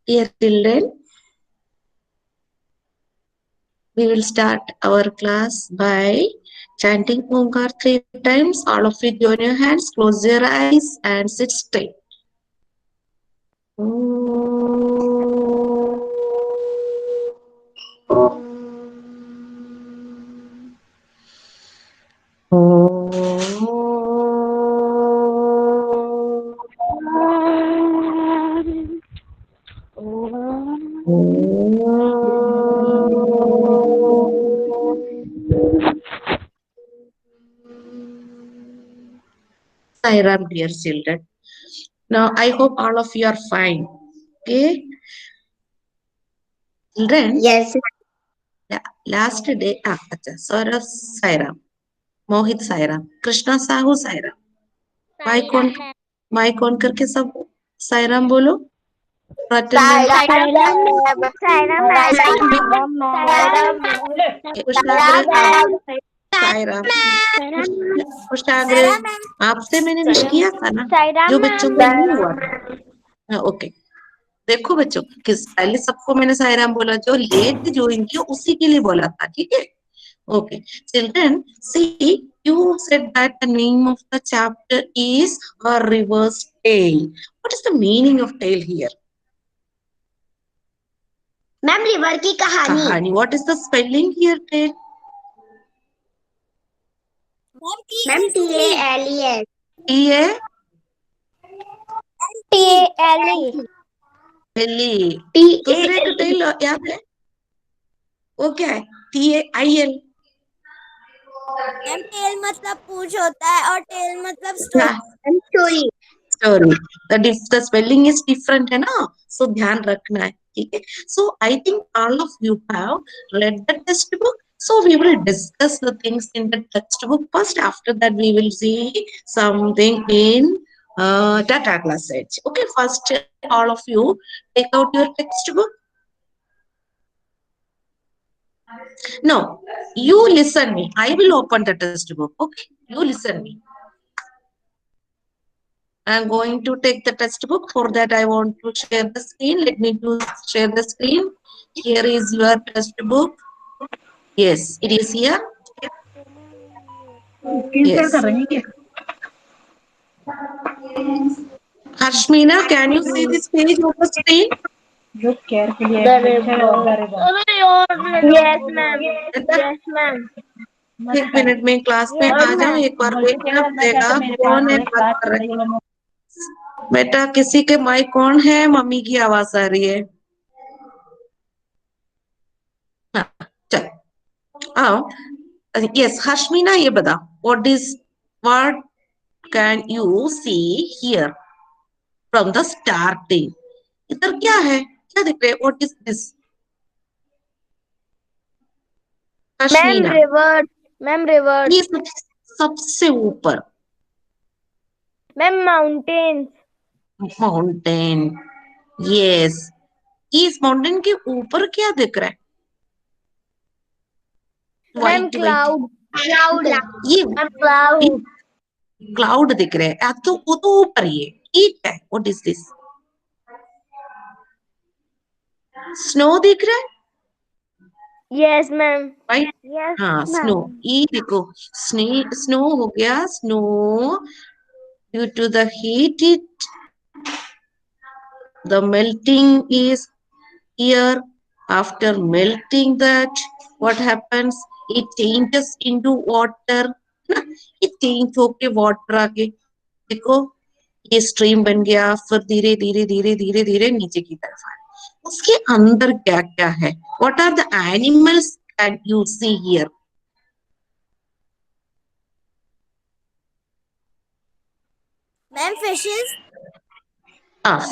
Dear children, we will start our class by chanting Omkar 3 times. All of you join your hands, close your eyes and sit straight. Sai Ram, dear children. Now, I hope all of you are fine. Okay, children. Yes. Last day, acha, Saurav Sai Ram, Mohit Sai Ram, Krishna Sahu Sai Ram. Mike on करके सब Sai Ram बोलो for attendance. कुशाग्र सायरा कुशाग्र आपसे मैंने नहीं किया था ना जो बच्चों को नहीं हुआ था ओके देखो बच्चों किस पहले सबको मैंने सायराम बोला जो लेट ज्वाइन किया उसी के लिए बोला था ठीक है okay children see you said that the name of the chapter is a reverse tale. What is the meaning of tale here? Ma'am river की कहानी। What is the spelling here tale? Ma'am TALES। दूसरे का tell याद है वो क्या है TAIL ma'am tell मतलब पूछ होता है और टेल मतलब story story the spelling is different है ना so ध्यान रखना है ठीक है so I think all of you have read the textbook so we will discuss the things in the textbook first after that we will see something in data class edge okay first all of you take out your textbook. No, you listen me. I will open the textbook. Okay, you listen me. I am going to take the textbook. For that, I want to share the screen. Let me to share the screen. Here is your textbook. Yes, it is here. Yes. Harshmina, can you see this page on the screen? Look carefully The at the river. picture of the river. Yes ma'am. Yes ma'am. एक minute में class में आ जाओ एक बार देखना पड़ेगा कौन है बात कर रहे हैं बेटा किसी के माइक कौन है मम्मी की आवाज आ रही है हाँ चल आओ यस हर्षमीना ये बता what can you see here from the starting इधर क्या है क्या दिख रहा है what is this Harshmeena ma'am river ये सबसे ऊपर मैम माउंटेन यस इस माउंटेन के ऊपर क्या दिख रहा है मैम क्लाउड ये क्लाउड क्लाउड दिख रहे हैं तो वो तो ऊपर ही है ठीक है व्हाट इज दिस स्नो दिख रहा है यस मैम राइट हाँ स्नो ये देखो स्नो हो गया snow due to the heat it the melting is here after melting that what happens it changes into water it change होके water आके देखो ये स्ट्रीम बन गया फिर धीरे धीरे धीरे धीरे धीरे नीचे की तरफ आया उसके अंदर क्या क्या है what are the animals that you see here ma'am fishes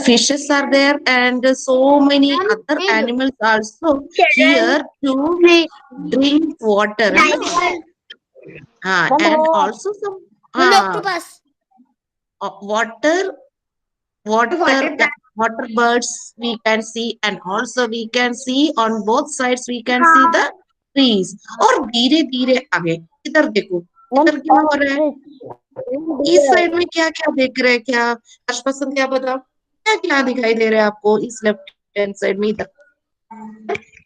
fishes are there and so many other animals also here to drink water and also some water birds we can see and also we can see on both sides we can see the trees और धीरे धीरे आगे इधर देखो इधर क्या हो रहा है इस साइड में क्या क्या देख रहे हैं क्या हर्षपसंद क्या बताओ क्या क्या दिखाई दे रहा है आपको इस लेफ्ट हैंड साइड में इधर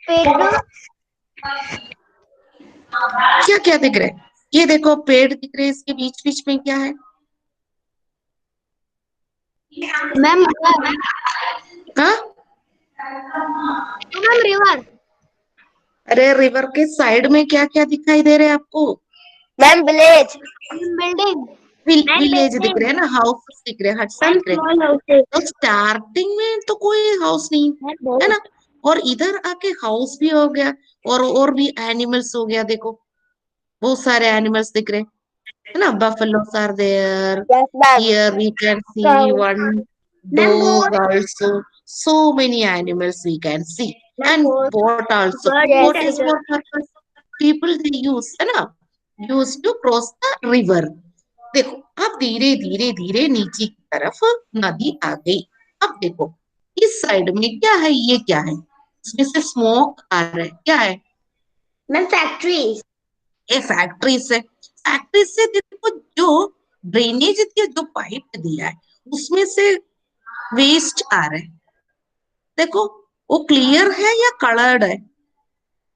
पेड़ क्या क्या दिख रहा है? ये देखो पेड़ दिख रहे हैं, इसके बीच बीच में क्या है? मैम हाँ, मैम रिवर अरे रिवर के साइड में क्या क्या दिखाई दे रहे हैं आपको? मैम विलेज बिल्डिंग विलेज दिख रहे हैं ना, हाउस दिख रहे हैं, हट्स मैम दिख रहे हैं। स्मॉल हाउसेस तो स्टार्टिंग में तो कोई हाउस नहीं है ना, और इधर आके हाउस भी हो गया और भी एनिमल्स हो गया। देखो बहुत सारे एनिमल्स दिख रहे हैं, है ना। Buffaloes are there, yes ma'am here we can cow see one ma'am dog also, so many animals we can see, and boat boat also. Bird Boat is yes for purpose, people they use, है ना, use to cross the river। देखो अब धीरे धीरे धीरे नीचे की तरफ नदी आ गई। अब देखो इस साइड में क्या है, ये क्या है? इसमें से स्मोक आ रहा है, क्या है? मैम फैक्ट्रीज ये फैक्ट्री से, फैक्ट्री से देखो जो ड्रेनेज के जो पाइप दिया है उसमें से वेस्ट आ रहा है। देखो वो क्लियर है या कलर्ड है?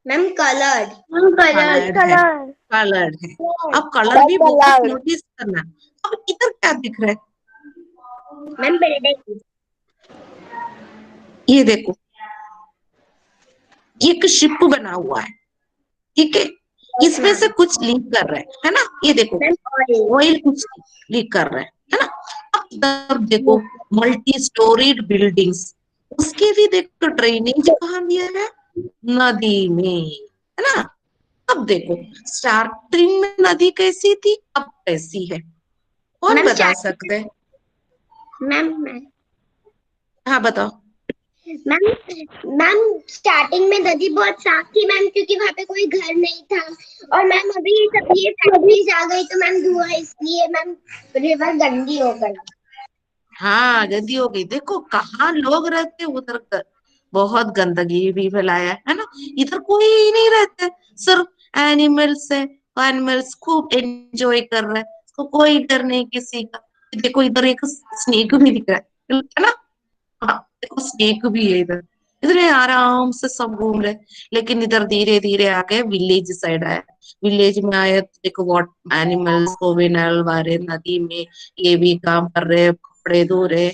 मैम कलर्ड कलर्ड है, कलर कलर्ड है। अब कलर भी बहुत नोटिस करना। अब इधर क्या दिख रहा है? मैम बिल्डिंग ये देखो ये एक शिप बना हुआ है, ठीक है। इसमें से कुछ लीक कर रहा है ना, ये देखो मैम ऑयल ऑयल कुछ लीक कर रहा है ना। अब इधर देखो मल्टी स्टोरीड बिल्डिंग्स, उसके भी देखो ड्रेनेज कहाँ दिया है? नदी में, है ना। अब देखो स्टार्टिंग में नदी कैसी थी, अब कैसी है? कौन मैम बता सकते हैं? मैम हाँ बताओ। मैम मैम स्टार्टिंग में नदी बहुत साफ थी मैम, क्योंकि वहाँ पे कोई घर नहीं था। और मैम अभी सब ये फैक्ट्रीज आ गई तो मैम धुआं, इसलिए मैम रिवर गंदी हो गई। हाँ गंदी हो गई। देखो कहाँ लोग रहते उधर बहुत गंदगी भी फैलाया है ना। इधर कोई नहीं रहता, सिर्फ एनिमल्स है, एनिमल्स खूब एंजॉय कर रहे हैं, तो कोई डर नहीं किसी का। देखो इधर एक स्नेक भी दिख रहा है ना। हाँ देखो स्नेक भी है इधर, इधर ये आराम से सब घूम रहे। लेकिन इधर धीरे धीरे आ गए विलेज साइड आया। विलेज में आए तो देखो व्हाट एनिमल्स को भी नल वारे नदी में ये भी काम कर रहे, कपड़े धो रहे,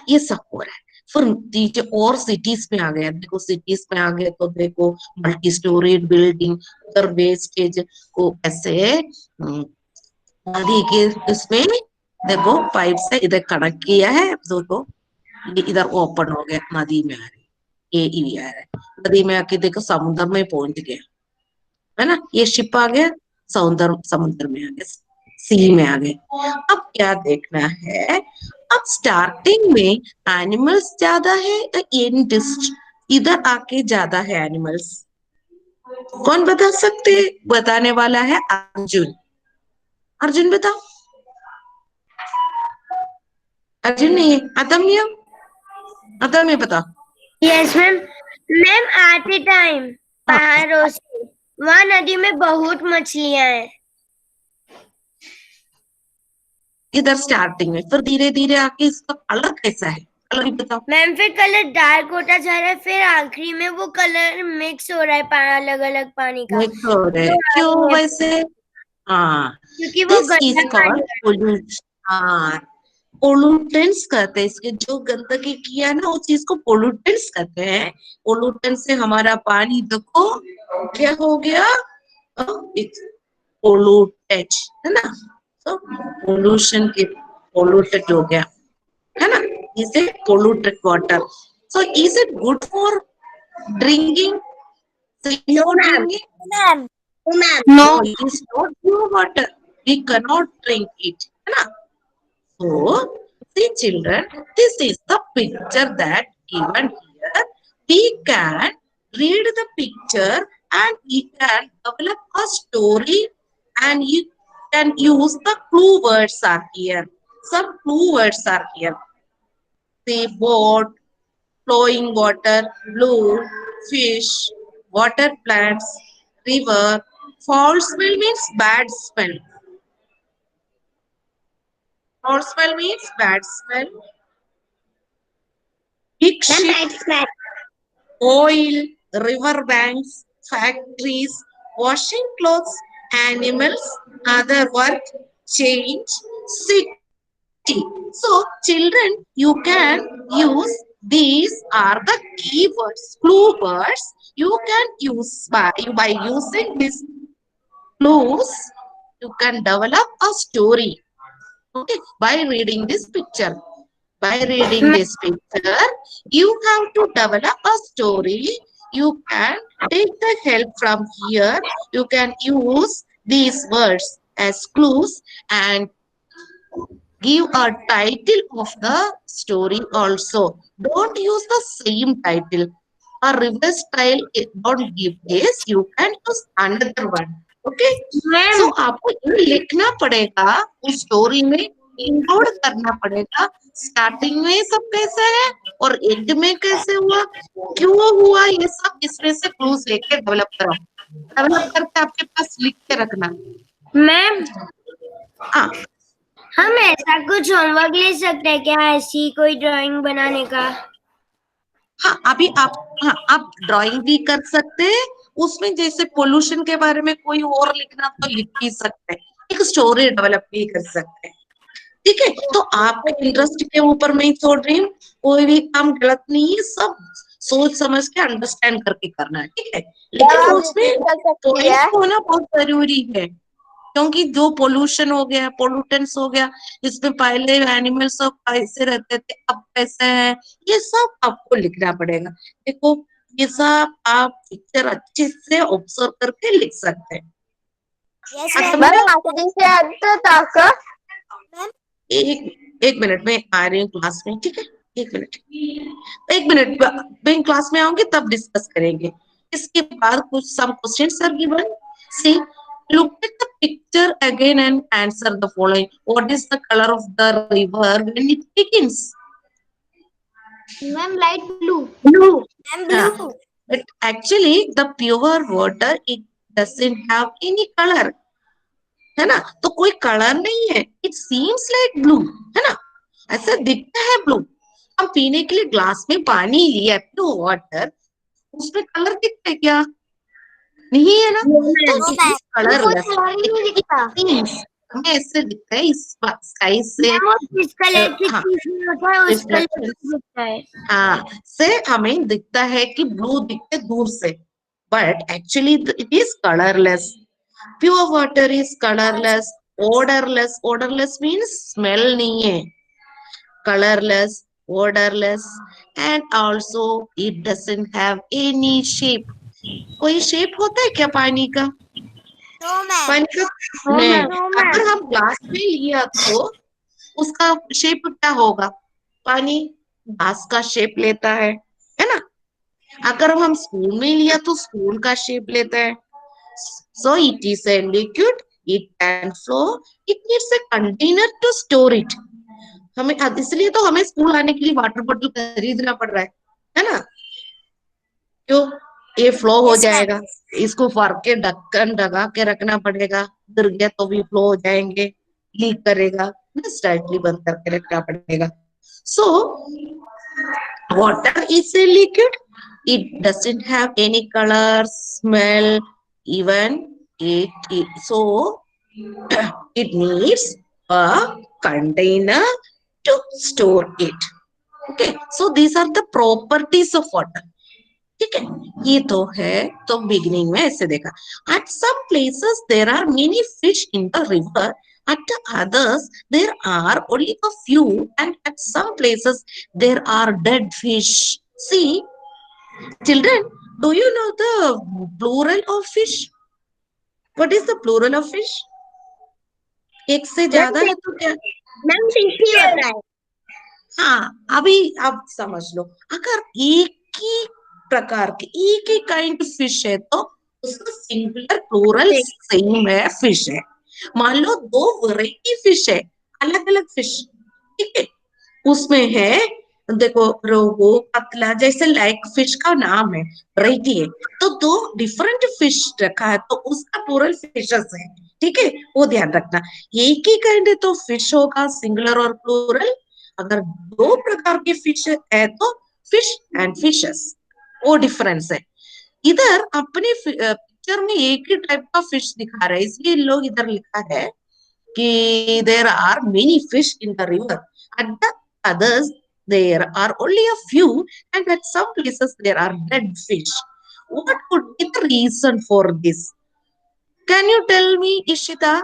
ये सब हो रहा है। फिर नीचे और सिटीज में आ गया। देखो सिटीज में आ गए तो देखो मल्टी स्टोरी बिल्डिंग, उधर वेस्टेज को ऐसे नदी के उसमें देखो पाइप से इधर कनेक्ट किया है, देखो ये इधर ओपन हो गया, नदी में आ रही, ये एरिया है। नदी में आके देखो समुद्र में पहुंच गया, है ना। ये शिप आ गया, समुद्र में आ गया, सी में आ गए। अब क्या देखना है? अब स्टार्टिंग में एनिमल्स ज्यादा है या एंड इधर आके ज्यादा है एनिमल्स? कौन बता सकते हैं? बताने वाला है अर्जुन। अर्जुन बताओ। अर्जुन नहीं है, अदम्य, अदम्य बताओ। यस मैम मैम आते टाइम पहाड़ों से वहाँ नदी में बहुत मछलियाँ हैं। इधर स्टार्टिंग में, फिर धीरे धीरे आके इसका कलर कैसा है? कलर भी बताओ। मैम फिर कलर डार्क होता जा रहा है, फिर आखिरी में वो कलर मिक्स हो रहा है अलग अलग पानी का। मिक्स हो रहे हैं। क्यों वैसे? हाँ, क्योंकि वो दिस गंदा इज पानी कॉल्ड है। पोल्यूशन। हाँ पोल्यूटेंट्स कहते हैं इसके, जो गंदगी किया ना उस चीज को पोल्यूटेंट्स कहते हैं। पोल्यूटेंट से हमारा पानी देखो क्या हो गया, पोल्यूटेड, है ना। तो पोल्यूशन के पोल्यूटेड हो गया, है ना। Is it polluted water? So is it good for drinking? No for ma'am drinking? Ma'am no ma'am No, it is not pure water. We cannot drink it. है ना? So, see children, this is the picture that given here. We can read the picture and we can develop a story, and you can use the clue words are here. Some clue words are here. See boat, flowing water, blue, fish, water plants, river. Foul smell means bad smell. Foul smell means bad smell. big ma'am ship, pets ma'am oil, river banks, factories, washing clothes, animals, other work, change, city. So, children, you can use these are the keywords, clue words. You can use by using these clues. You can develop a story. Okay, by reading this picture. By reading this picture, you have to develop a story. You can take the help from here. You can use these words as clues and give a title of the story also. Don't use the same title. A reverse style, don't give this. You can use another one. Okay? Ma'am So आपको ये लिखना पड़ेगा उस story में, include करना पड़ेगा starting में सब कैसे है और एंड में कैसे हुआ, क्यों हुआ, ये सब इसमें से क्लूज लेके डेवलप करो, डेवलप करके आपके पास लिख के रखना। मैम हाँ हम ऐसा कुछ होमवर्क ले सकते हैं क्या, ऐसी कोई ड्राइंग बनाने का? हाँ अभी आप ड्राइंग भी कर सकते हैं, उसमें जैसे पोल्यूशन के बारे में कोई और लिखना तो लिख भी सकते हैं, एक स्टोरी डेवलप भी कर सकते हैं। ठीक है, तो आपके इंटरेस्ट के ऊपर मैं छोड़ रही हूँ, कोई भी काम गलत नहीं है, सब सोच समझ के अंडरस्टैंड करके करना है। ठीक है, लेकिन उसमें पॉइंट होना बहुत जरूरी है, क्योंकि जो पोल्यूशन हो गया, पोल्यूटेंट्स हो गया, इसमें पहले एनिमल्स सब कैसे रहते थे, अब कैसे हैं, ये सब आपको लिखना पड़ेगा। देखो ये सब आप पिक्चर अच्छे से ऑब्जर्व करके लिख सकते हैं। यस अच्छा, मैम। एक मिनट में आ रही हूँ क्लास में। ठीक है, एक मिनट मैं क्लास में आऊंगी तब डिस्कस करेंगे। इसके बाद कुछ some questions are given. See, look at the picture again and answer the following. What is the color of the river when it begins? Ma'am light blue. Blue. Ma'am blue. But actually the pure water, it doesn't have any color, है ना, तो कोई colour नहीं है, it seems like blue, है ना, ऐसा दिखता है ब्लू। हम पीने के लिए ग्लास में पानी लिया प्योर वाटर, उसमें कलर दिखता है क्या, नहीं है ना, तो इट इज कलरलेस, हमें ऐसे दिखता है इस स्काई से, जिस कलर की हाँ चीज होता है उस कलर रिफ्लेक्शन, दिखता है। हाँ से हमें दिखता है कि ब्लू दिखते दूर से, but actually it is colourless. Pure water is colorless, odorless. Odorless means smell नहीं है, colorless, odorless, and also it doesn't have any shape. कोई shape होता है क्या पानी का? No ma'am. पानी का नहीं। अगर हम ग्लास में लिया तो उसका शेप क्या होगा? पानी ग्लास का शेप लेता है ना? अगर हम स्पून में लिया तो स्पून का शेप लेता है। So it is a liquid, it can flow, it needs a container to store it. हमें इसलिए तो हमें स्कूल आने के लिए वाटर बॉटल खरीदना पड़ रहा है ना, क्यों? ये फ्लो हो Yes, जाएगा, इसको भर के ढक्कन ढका के रखना पड़ेगा, गिर गया तो भी फ्लो हो जाएंगे, लीक करेगा, टाइटली बंद करके रखना पड़ेगा। So water is a liquid, it doesn't have any color, smell, even so it needs a container to store it. Okay, so these are the properties of water. ठीक है, ये तो है, तो बिगिनिंग में ऐसे देखा, at some places there are many fish in the river, at the others there are only a few, and at some places there are dead fish. See, children, do you know the plural of fish? What is the plural of fish? एक से ज्यादा है तो क्या? Ma'am fish ही होता है। हाँ, अभी आप समझ लो, अगर एक ही प्रकार के एक ही काइंड फिश है तो उसका सिंगुलर प्लूरल सेम है, फिश है। मान लो दो वैरायटी फिश है, अलग अलग फिश, ठीक है, उसमें है, देखो रोहू कतला जैसे लाइक फिश का नाम है, वैरायटी है, तो दो डिफरेंट फिश रखा है तो उसका प्लूरल फिशेस है। ठीक है, वो ध्यान रखना, एक ही काइंड है तो फिश होगा सिंगुलर और प्लूरल, अगर दो प्रकार के फिश है तो fish and fishes. वो difference है. इधर अपने पिक्चर में एक ही टाइप का फिश दिखा रहे हैं, इसलिए लोग इधर लिखा है कि there are many fish in the river. At the others there are only a few, and at some places there are dead fish. What could be the reason for this? Can you tell me, Ishita,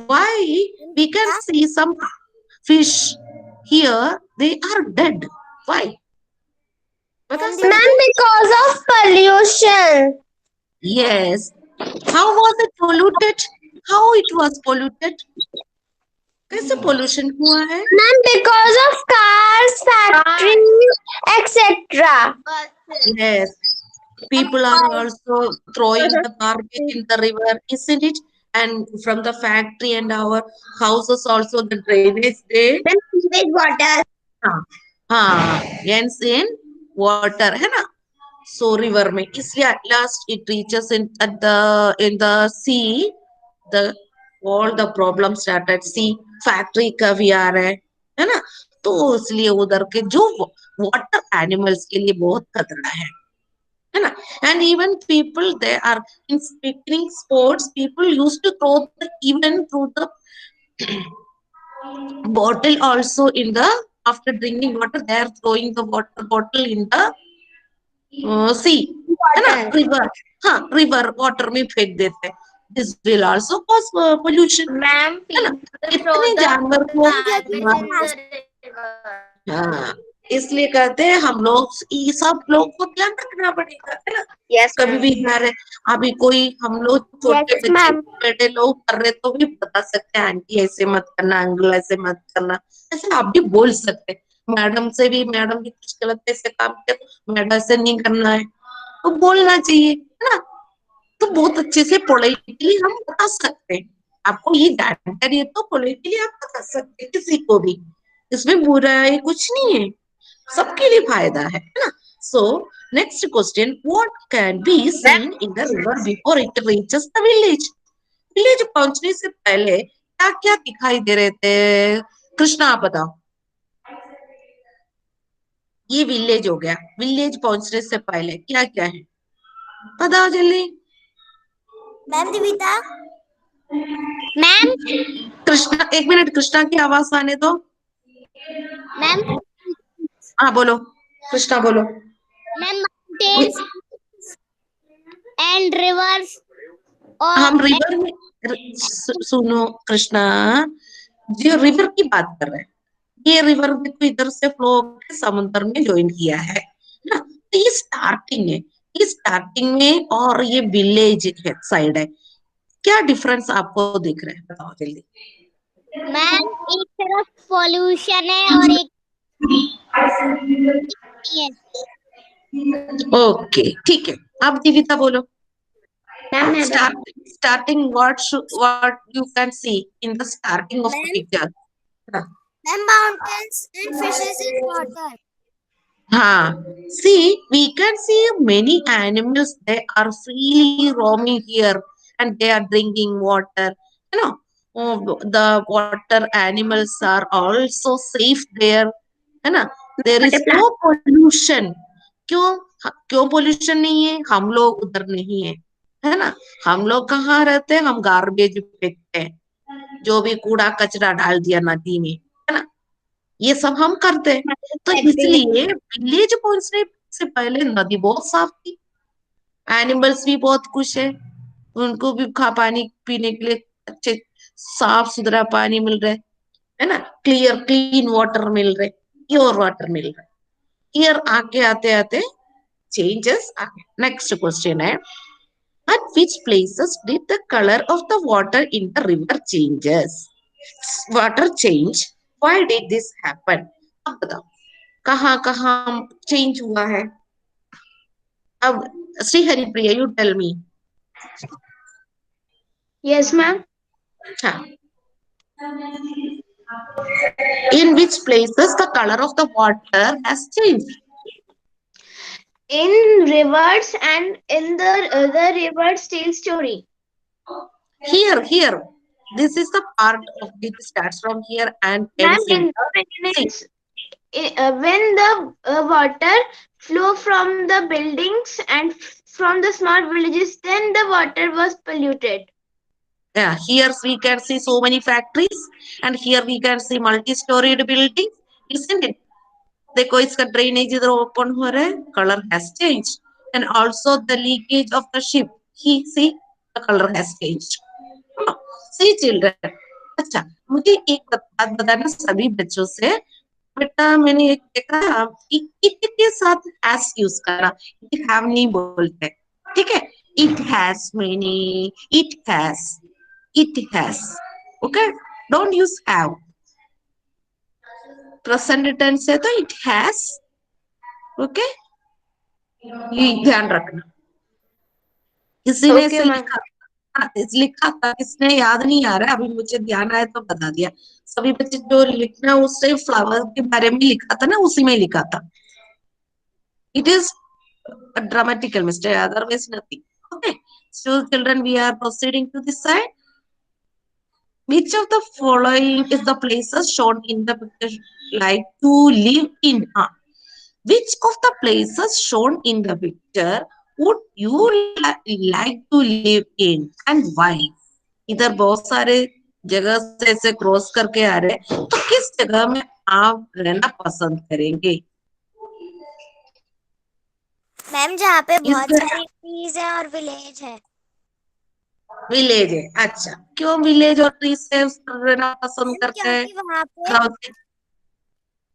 why we can see some fish here they are dead? Why? Ma'am, because of pollution. Yes. How was it polluted? How it was polluted? कैसे pollution हुआ है? Ma'am, because of cars, factories, etc. Yes. People are also throwing the garbage in the river, isn't it? And from the factory and our houses also the drainage there. Then sewage water. हाँ, ends in water है ना? So river में इसलिए at last it reaches in the sea. The all the problems start at sea. Factory का भी आ रहा है ना? तो इसलिए उधर के जो water animals के लिए बहुत खतरा है ना? And even people they are in picnic sports. People used to throw even through the bottle also in the after drinking water they are throwing the water bottle in the sea है ना? River. हाँ, river water में फेंक देते हैं. This will also cause pollution. Ma'am, है ना? इतने जानवर को हाँ, इसलिए कहते हैं हम लोग ये सब लोग को ध्यान रखना पड़ेगा है ना? Yes, कभी भी घर है अभी कोई हम लोग छोटे Yes, बच्चे ma'am. बड़े लोग कर रहे तो भी बता सकते हैं आंटी ऐसे मत करना अंकल ऐसे मत करना ऐसे आप भी बोल सकते हैं. मैडम से भी मैडम भी कुछ गलत ऐसे काम किया तो मैडम ऐसे नहीं करना है तो बोलना चाहिए है ना? तो बहुत अच्छे से पोलाइटली हम बता सकते हैं. आपको ये जानकारी है तो पोलाइटली आप बता सकते हैं किसी को भी. इसमें बुराई कुछ नहीं है, सबके लिए फायदा है ना? So next question, what can be seen in the river before it reaches the village? Village पहुंचने से पहले क्या क्या दिखाई दे रहे थे? कृष्णा आप बताओ. ये विलेज हो गया, विलेज पहुंचने से पहले क्या क्या है बताओ जल्दी. मैम दिविता. Ma'am, कृष्णा एक मिनट, कृष्णा की आवाज आने दो. ma'am, हाँ बोलो कृष्णा बोलो. ma'am, mountains and rivers. हम रिवर में सुनो कृष्णा, जो रिवर की बात कर रहे हैं ये रिवर देखो इधर से फ्लो समुद्र में ज्वाइन किया है ना? तो ये स्टार्टिंग है, ये स्टार्टिंग में और ये विलेज है साइड है. क्या डिफरेंस आपको दिख रहा है बताओ जल्दी. मैम एक तरफ पॉल्यूशन है और एक ओके ठीक है. अब दिविता बोलो. Ma'am starting what you can see in the starting of the picture. Ma'am mountains and fishes in water. हाँ, see, we can see many animals. They are freely roaming here, and they are drinking water. You know, the water animals are also safe there. है ना? There is no pollution. क्यों pollution नहीं है? हम लोग उधर नहीं है ना? हम लोग कहाँ रहते हैं? हम गार्बेज फेंकते हैं, जो भी कूड़ा कचरा डाल दिया नदी में है ना? ये सब हम करते हैं. तो इसलिए विलेज पहुंचने से पहले नदी बहुत साफ थी, एनिमल्स भी बहुत खुश है, उनको भी पानी पीने के लिए अच्छे साफ सुथरा पानी मिल रहा है ना? क्लीन वाटर मिल रहे, प्योर वाटर मिल रहा है. ईयर आके आते आते चेंजेस आ गए. नेक्स्ट क्वेश्चन है, at which places did the color of the water in the river changes? Water change. Why did this happen? अब बताओ कहाँ कहाँ चेंज हुआ है? अब Shri Haripriya you tell me. Yes, ma'am. हाँ. In which places the color of the water has changed? In rivers and in the river still story. Here. This is the part of it starts from here and ends in. Ma'am, in the beginning, when the water flow from the buildings and from the small villages, then the water was polluted. Yeah, here we can see so many factories, and here we can see multi-storied buildings, isn't it? देखो इसका drainage इधर open हो रहा है, color has changed, and also the leakage of the ship. He see the color has changed. See children. अच्छा, मुझे एक बात बताना सभी बच्चों से, बेटा मैंने एक देखा इट के साथ हैज यूज करा, इट हैव नहीं बोलते, ठीक है? It has many, it has, okay? Don't use have. Present tense है तो इट हैज, ओके? ये ध्यान रखना। किसी ने Okay, से ma'am. लिखा था, किसने याद नहीं आ रहा, अभी मुझे ध्यान आया तो बता दिया। सभी बच्चे जो लिखना उससे फ्लावर के बारे में लिखा था ना, उसी में लिखा था। It is a grammatical mistake, otherwise nothing. Okay, so children, we are proceeding to this side. Which of the following is the places shown in the picture like to live in? Which of the places shown in the picture would you like to live in and why? इधर बहुत सारे जगह से ऐसे cross करके आ रहे हैं, तो किस जगह में आप रहना पसंद करेंगे? मैम जहाँ पे बहुत इस सारी ट्रीज है और विलेज है। विलेज है। अच्छा, क्यों विलेज और ट्री से रहना पसंद मैम करते हैं? क्योंकि वहाँ पे गाँव से?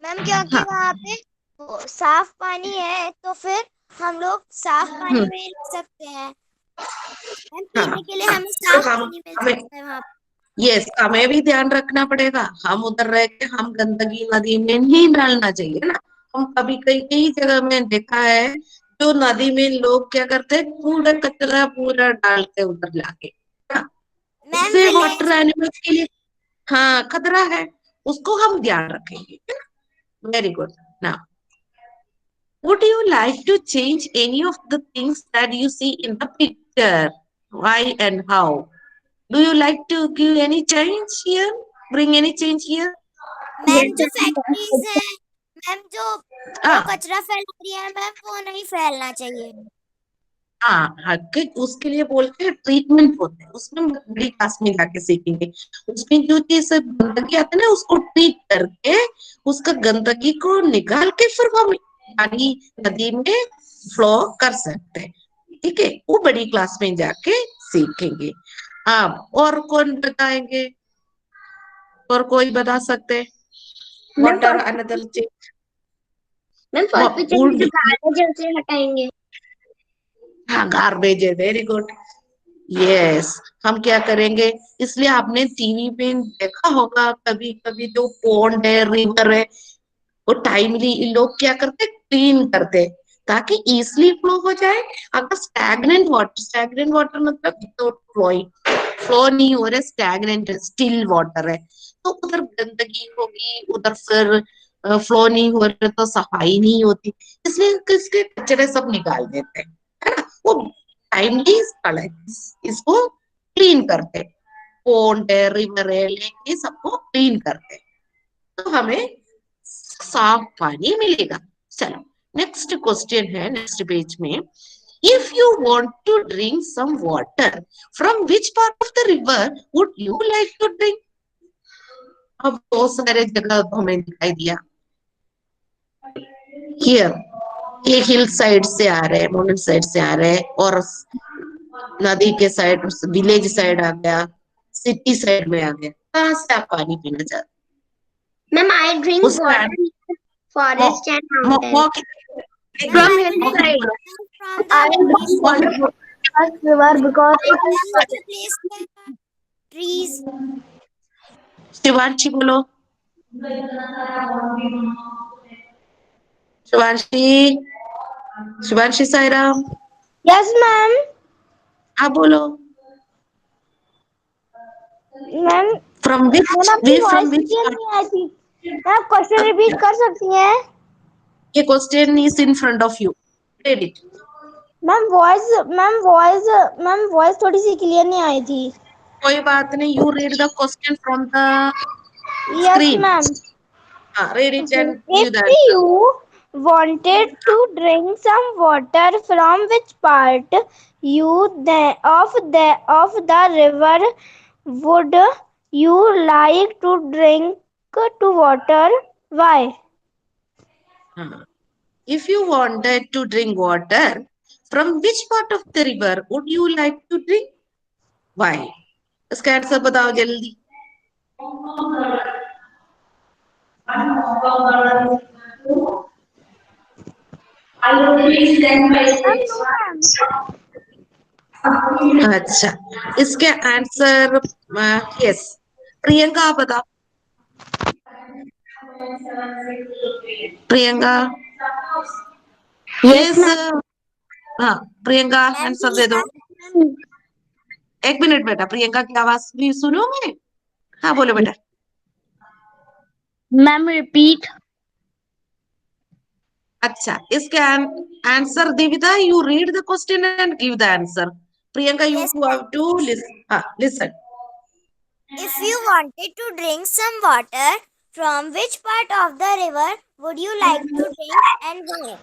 मैम क्योंकि हाँ, वहाँ पे साफ पानी है, तो फिर हम लोग साफ पानी में रह सकते हैं। मैम हाँ, पीने के लिए हाँ, हमें तो साफ पानी मिल हमें सकता है वहाँ पे। यस, हमें भी ध्यान रखना पड़ेगा। हम उधर रह के हम गंदगी नदी में नहीं डालना चाहिए ना। हम कभी कई कई जगह में देखा है, जो नदी में लोग क्या करते हैं, पूरा कचरा पूरा डालते हैं उधर जाके। हाँ, मैम उससे वाटर विलेज एनिमल्स के लिए हाँ खतरा है, उसको हम ध्यान रखेंगे। Very good. Now, would you like to change any of the things that you see in the picture? Why and how? Do you like to give any change here? Bring any change here? Ma'am जो factories है, ma'am जो हाँ, कचरा फैला रही है ma'am, वो नहीं फैलना चाहिए। हाँ, उसके लिए बोलते हैं ट्रीटमेंट होते हैं, उसमें हम बड़ी क्लास में जाके सीखेंगे। उसमें जो चीज गंदगी आती है ना, उसको ट्रीट करके उसका गंदगी को निकाल के फिर हम पानी नदी में फ्लो कर सकते हैं, ठीक है? वो बड़ी क्लास में जाके सीखेंगे। आप और कौन बताएंगे? और कोई बता सकते? मैम व्हाट आर अनदर चीज? मैम फर्स्ट पिक्चर में जो गार्बेज है उसे हटाएंगे। हाँ, गार्बेज है, वेरी गुड। यस, हम क्या करेंगे? इसलिए आपने टीवी पे देखा होगा कभी कभी, जो पॉन्ड है, रिवर है, वो टाइमली लोग क्या करते, क्लीन करते ताकि इजली फ्लो हो जाए। अगर स्टैग्नेंट वाटर मतलब विदाउट फ्लोइंग, फ्लो नहीं हो रहा, स्टैग्नेंट स्टिल वाटर है, तो उधर गंदगी होगी, उधर फिर फ्लो नहीं हो रहा तो सफाई नहीं होती, इसलिए किसके कचरे सब निकाल देते हैं, है ना? वो टाइमली इसको क्लीन करते, पॉन्ड है, रिवर है, लेक है, सबको क्लीन करते, तो हमें साफ पानी मिलेगा। चलो, नेक्स्ट क्वेश्चन है, नेक्स्ट पेज में, if you want to drink some water from which part of the river would you like to drink? अब बहुत सारे जगह तो हमें दिखाई दिया। हियर ये हिल साइड से आ रहे हैं, माउंटेन साइड से आ रहे हैं, और नदी के साइड, विलेज साइड आ गया, सिटी साइड में आ गया। कहाँ से आप पानी पीना चाहते? मैम आई ड्रिंक उसका water forest and mountain. Ma'am From hillside, from I the drink water from the river because it is place trees. Shivanshi बोलो, शिवांशी, शिवांशी साईराम, Yes, ma'am. आप बोलो। मैम फ्रॉम विच, मैम आपकी way from voice which clear part? नहीं आई थी। Ma'am question repeat कर सकती हैं? ये question is in front of you, read it. Ma'am voice थोड़ी सी क्लियर नहीं आई थी। कोई बात नहीं, you read the question from the yes screen. Ma'am. Read it and give If the answer. you wanted to drink some water, from which part of the river would you like to drink to water? Why? If you wanted to drink water, from which part of the river would you like to drink? Why? इसका answer बताओ जल्दी. अच्छा, इसके answer yes. Priyanka आप बताओ. Priyanka. Yes, yes. ma'am. हाँ, Priyanka answer दे दो. एक मिनट बेटा, प्रियंका की आवाज भी सुनोगे? हाँ बोलो बेटा. Ma'am, repeat. अच्छा, इसके answer Devita, you read the question and give the answer. Priyanka, you Yes, have to listen. Listen. if you wanted to drink some water, from which part of the river would you like to drink and why?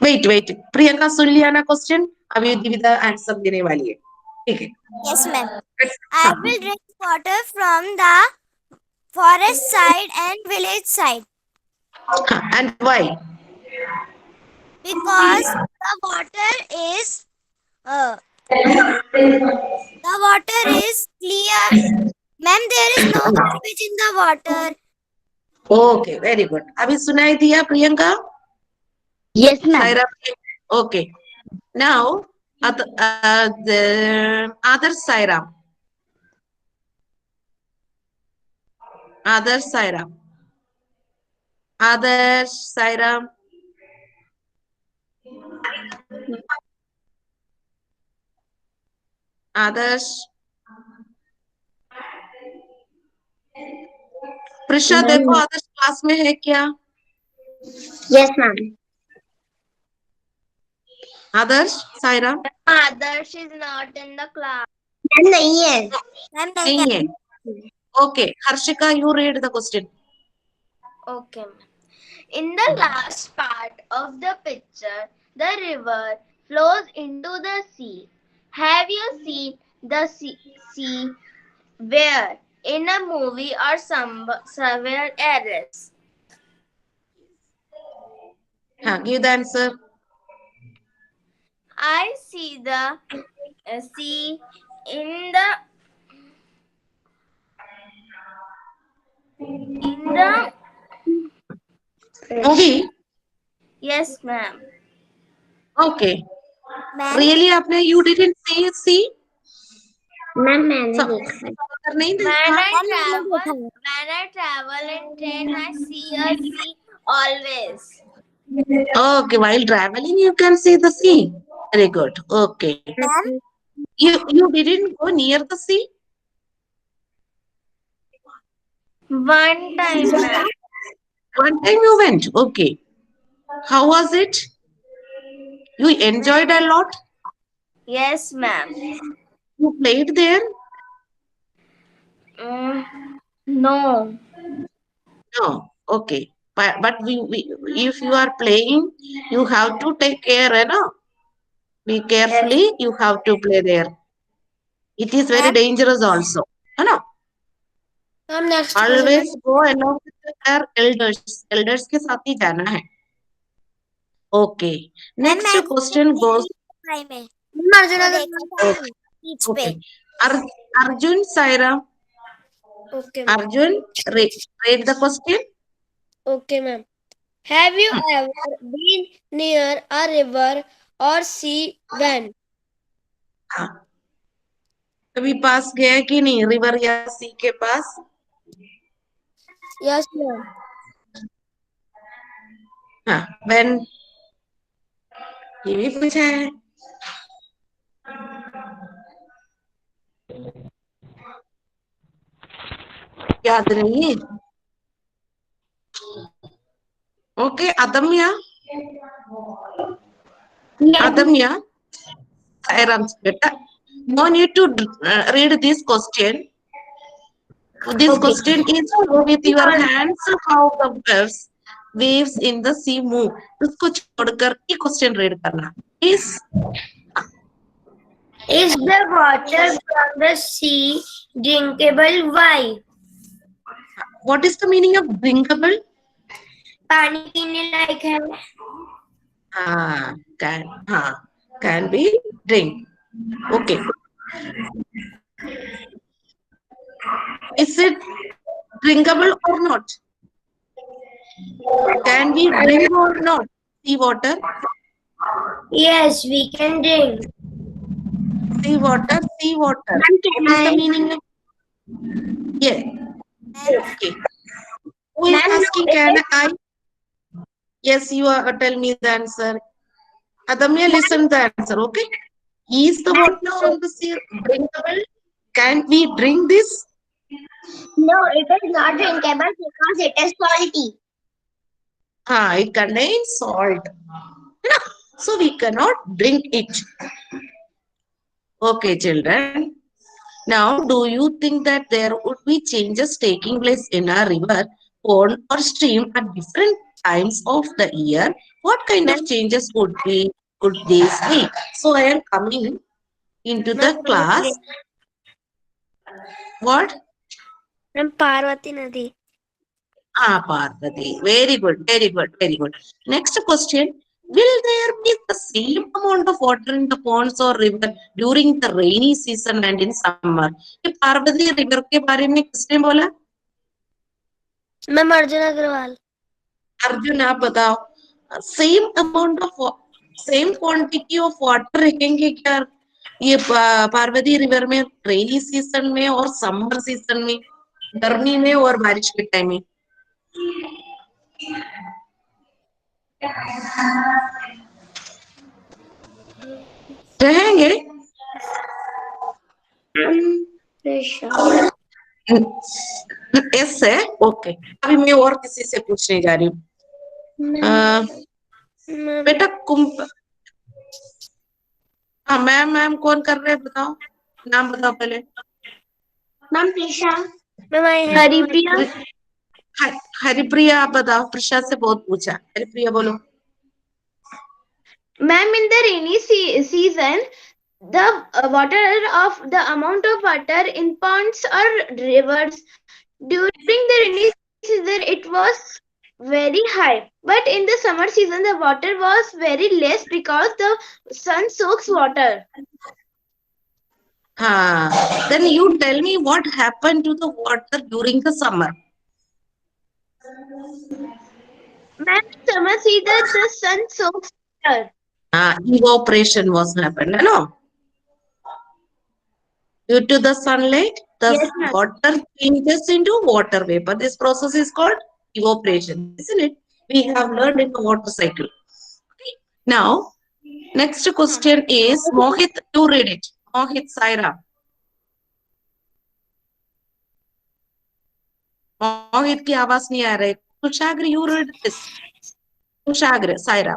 Wait, Priyanka सुन लिया ना question. अभी Devita answer देने वाली है. ठीक है. Yes, ma'am. I will drink water from the forest side and village side And why? because the water is clear. Ma'am, there is no garbage in the water. Okay, very good. अभी सुनाई दिया Priyanka? Yes, ma'am. Saira. Okay. Now the other Saira. Others Saira. Prisha देखो आदर्श class में है क्या? Yes, ma'am. Adarsh Saira Adarsh is not in the class. Ma'am, नहीं है. Ma'am, नहीं है. Okay, Harshika, you read the question. Okay. In the last part of the picture, the river flows into the sea. Have you seen the sea where? In a movie or somewhere else? Give the answer. I see the sea in the Movie? Yes, ma'am. Okay. Ma'am, Really आपने you didn't see? Ma'am मैंने सब देखा. नहीं When देखा. I travel in train, I see a sea always. Okay, while traveling you can see the sea. Very good. Okay. ma'am, You didn't go near the sea? One time, ma'am. One time you went. Okay. How was it? You enjoyed a lot? Yes, ma'am. You played there? No. No. Okay. But if you are playing, you have to take care, you know? Be carefully, you have to play there. It is very dangerous also. You know? Always go along with your elders. Elders के साथ ही जाना है. Okay. Next ma'am, question goes. में beach पे. Okay. Arjun, Saira. Okay, Arjun, read the question. okay, ma'am. Have you ever been near a river or sea when? हाँ. कभी पास गया कि नहीं रिवर या सी के पास? Yes, ma'am. हाँ. When ये भी पूछा है. याद नहीं है. Okay, Adamya. Adamya. Saira, beta. No need to read this question. This question is show with your hands how the waves in the sea move. उसको छोड़कर ये question read करना. Is the water from the sea drinkable? Why? what is the meaning of drinkable? पानी पीने लायक है. Can be drink. Okay. Is it drinkable or not? Can we drink or not? Sea water. Yes, we can drink. Sea water. What is the meaning of? Yeah. Okay. Who is asking? Can I? Yes, you are. Tell me the answer. Adamya, listen the answer. Okay. Is the water from the sea drinkable? Can we drink this? No, it is not drinkable because it is salty. It contains salt. No, so we cannot drink it. Okay, children. Now, do you think that there would be changes taking place in a river, pond, or stream at different times of the year? What kind of changes could these be? So, I am coming into the class. What? Parvati Nadi. Parvati. Very good, very good, very good. Next question. Will there be the same amount of water in the ponds or river during the rainy season and in summer? ये Parvati river के बारे में किसने बोला? Ma'am Arjun Agarwal. Arjun आप बताओ. Same amount of same quantity of water रहेंगे क्या ये पार्वती रिवर में रेनी सीजन में और समर सीजन में, गर्मी में और बारिश के टाइम में? रहेंगे. यस है. ओके. अभी मैं और किसी से पूछने जा रही हूँ. बेटा मैम कौन कर रहे हैं बताओ, नाम बताओ पहले. मैम प्रिशा. हरिप्रिया. हरिप्रिया आप बताओ. प्रिशा से बहुत पूछा. हरिप्रिया बोलो. Ma'am, in the rainy season, the amount of water in ponds or rivers during the rainy season, it was very high. But in the summer season, the water was very less because the sun soaks water. Then you tell me what happened to the water during the summer. Ma'am, summer season, the sun soaks water. Evaporation was happened, no? Due to the sunlight, the water changes into water vapor. This process is called evaporation, isn't it? We have learned in the water cycle. Okay. Now, next question is Mohit. You read it. Mohit, Saira. Mohit की आवाज नहीं आ रही. Kushagra, you read this. Kushagra, Saira.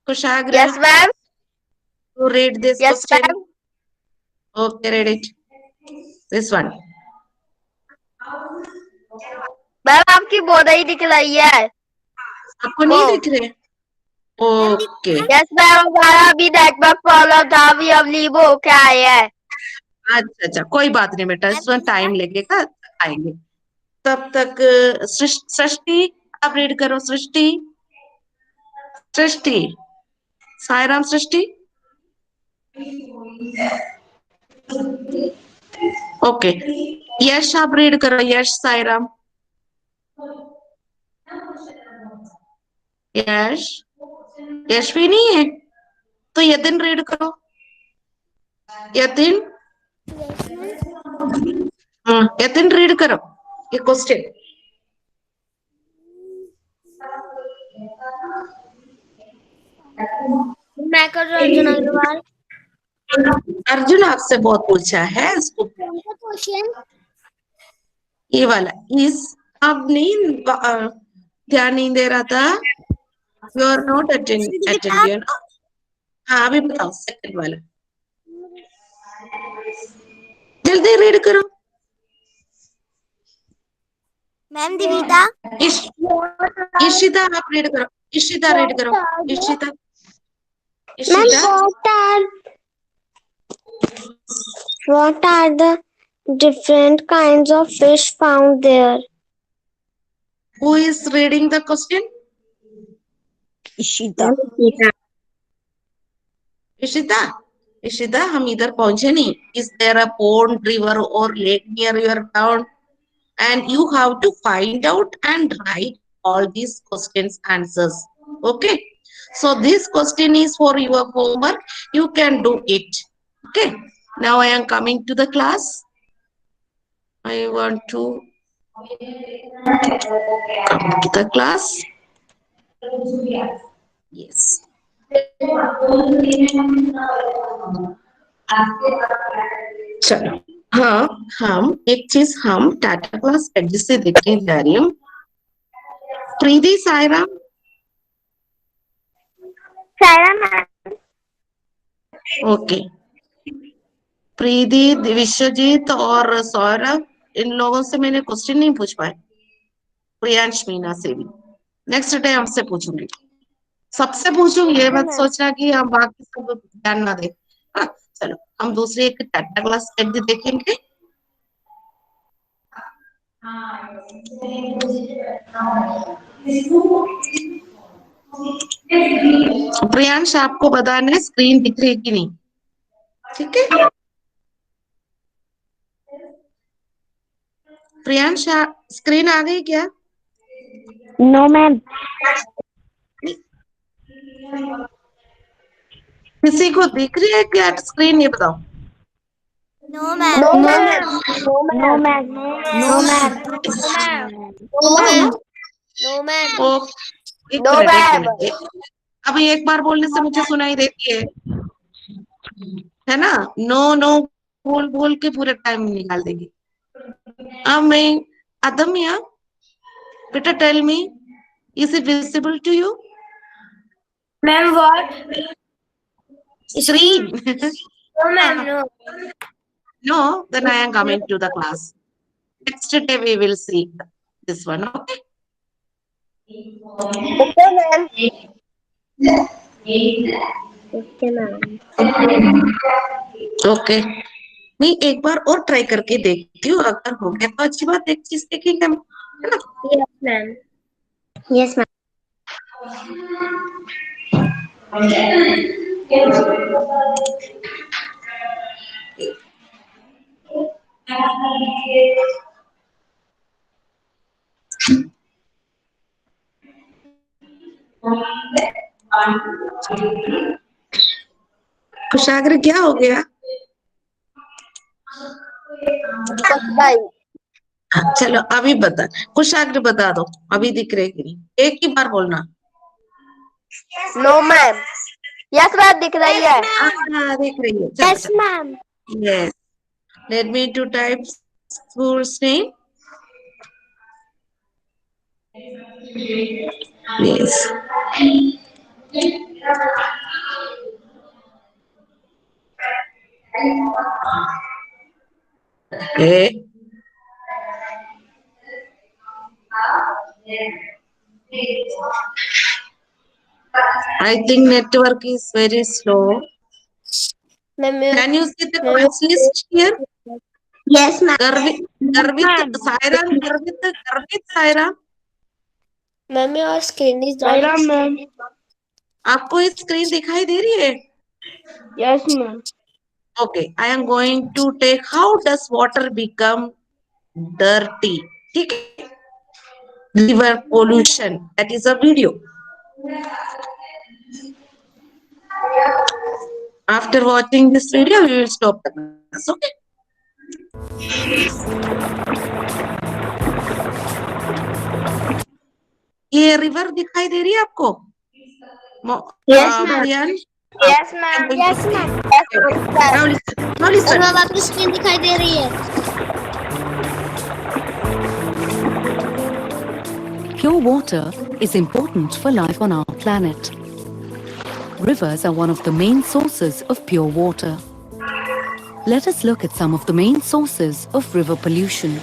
Kushagra. Yes, ma'am. You read this Yes, question. ma'am. Okay, read it. This one. Ma'am आपकी बोधा ही दिख रही है. आपको नहीं दिख रहे? ओके. यस मैम, हमारा अभी नेटवर्क प्रॉब्लम था, अभी अब लीव होके आए हैं. अच्छा, कोई बात नहीं बेटा, इसमें टाइम लगेगा, आएंगे. तब तक सृष्टि आप रीड करो. सृष्टि. साईराम. सृष्टि. ओके. यश आप रीड करो. यश, साईराम. यश भी नहीं है तो यतिन रीड करो. यतिन. यतिन रीड करो ये क्वेश्चन. मैं कर रहा हूँ. अर्जुन अग्रवाल. अर्जुन आपसे बहुत पूछा है इसको. ये वाला इस अब नहीं ध्यान नहीं दे रहा था. You are not attending. हाँ अभी बताओ सेकंड वाला. जल्दी रीड करो. मैम दिविता। इशिता आप रीड करो। इशिता रीड करो। Ishita ma'am Ishita what are the different kinds of fish found there? who is reading the question? Ishita. Ishita हम इधर पहुंचे नहीं. Is there a pond, river or lake near your town? And you have to find out and write all these questions answers. Okay, so this question is for your homework. You can do it. Okay, now I am coming to the class. I want to come to the class. Yes. चलो हाँ हम एक चीज हम Tata class adjust से देखने जा रही हूँ. प्रीति सायरा ओके. प्रीति विश्वजीत और सौरभ इन लोगों से मैंने क्वेश्चन नहीं पूछ पाए. प्रियांश मीना से भी नेक्स्ट डे हमसे पूछूंगी. सबसे पूछूंगी. ये मत सोचना कि हम बाकी सब ध्यान ना दे. हाँ, चलो हम दूसरी एक टाटा क्लास एडजस्ट देखेंगे. प्रियांश आपको बताना है स्क्रीन दिख रही है कि नहीं. ठीक है प्रियांश स्क्रीन आ गई क्या? No ma'am. किसी को दिख रही है क्या स्क्रीन? ये बताओ. No ma'am. No ma'am. No ma'am. No ma'am. No ma'am. ओ एक मिनट. अभी एक बार बोलने से मुझे सुनाई देती है ना. नो नो बोल बोल के पूरे टाइम निकाल देगी. अब मैं अदम्या बेटा tell me is it visible to you? Ma'am, what? Screen. No, ma'am, no. No, then I am coming to the class. Next day we will see this one. Okay. Okay ma'am. Okay ma'am. Okay. मैं एक बार और try करके देखती हूँ. अगर हो गया तो अच्छी बात. एक चीज देखेंगे हम, है ना? Yes ma'am. Yes ma'am. Kushagra क्या हो गया? चलो अभी बता. कुशाग्र बता दो. अभी दिख रहे कि नहीं? एक ही बार बोलना. No ma'am. Yes मैम दिख रही है. हाँ दिख रही है. Yes ma'am. Yes. Let me to type school's name. Yes. Okay. I think network is very slow. Can you see the class list here? Yes ma'am. Garvit Saira. Ma'am your screen is down. Ma'am. आपको ये screen दिखाई दे रही है? Yes ma'am. Okay, I am going to take how does water become dirty? ठीक है? River pollution. That is a video. After watching this video, we will stop the class. Okay? ये river दिखाई दे रही है आपको? Yes ma'am. Priyansh? Yes ma'am. Yes ma'am. Now listen. Now listen. Ma'am आपकी screen दिखाई दे रही है. Pure water is important for life on our planet. Rivers are one of the main sources of pure water. Let us look at some of the main sources of river pollution.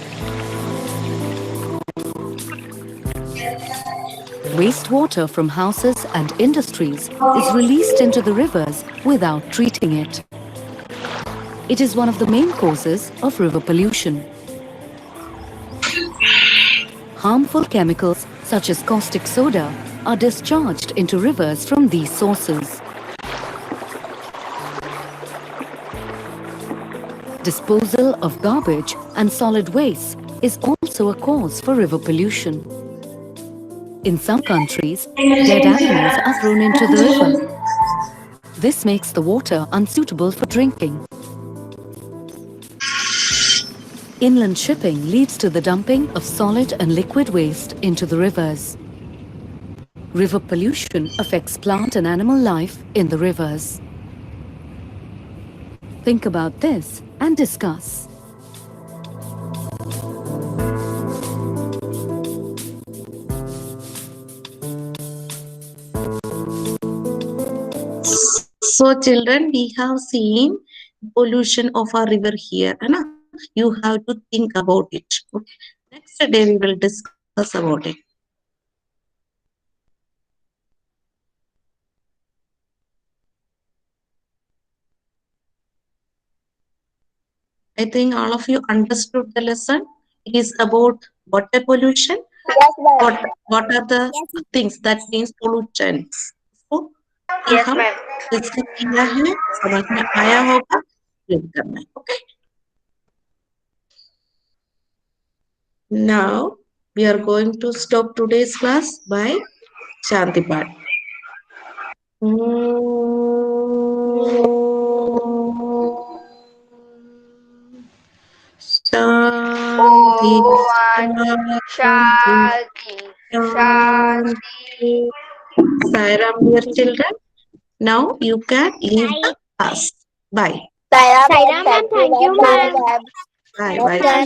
Wastewater from houses and industries is released into the rivers without treating it. It is one of the main causes of river pollution. Harmful chemicals such as caustic soda are discharged into rivers from these sources. Disposal of garbage and solid waste is also a cause for river pollution. In some countries, dead animals are thrown into the river. This makes the water unsuitable for drinking. Inland shipping leads to the dumping of solid and liquid waste into the rivers. River pollution affects plant and animal life in the rivers. Think about this and discuss. So children, we have seen pollution of our river here. Anna? You have to think about it. Okay. Next day we will discuss about it. I think all of you understood the lesson. It is about water pollution. Yes, ma'am. What are the things that means pollution? So, Yes, हम ma'am. इससे किया है, समझ में आया होगा, explain करना है. Okay. Now we are going to stop today's class by Shanti Path. Shanti, Shanti, Shanti. Sairam, dear children. Now you can leave the class. Bye. Sairam, ma'am. Thank you, ma'am. Bye. Bye.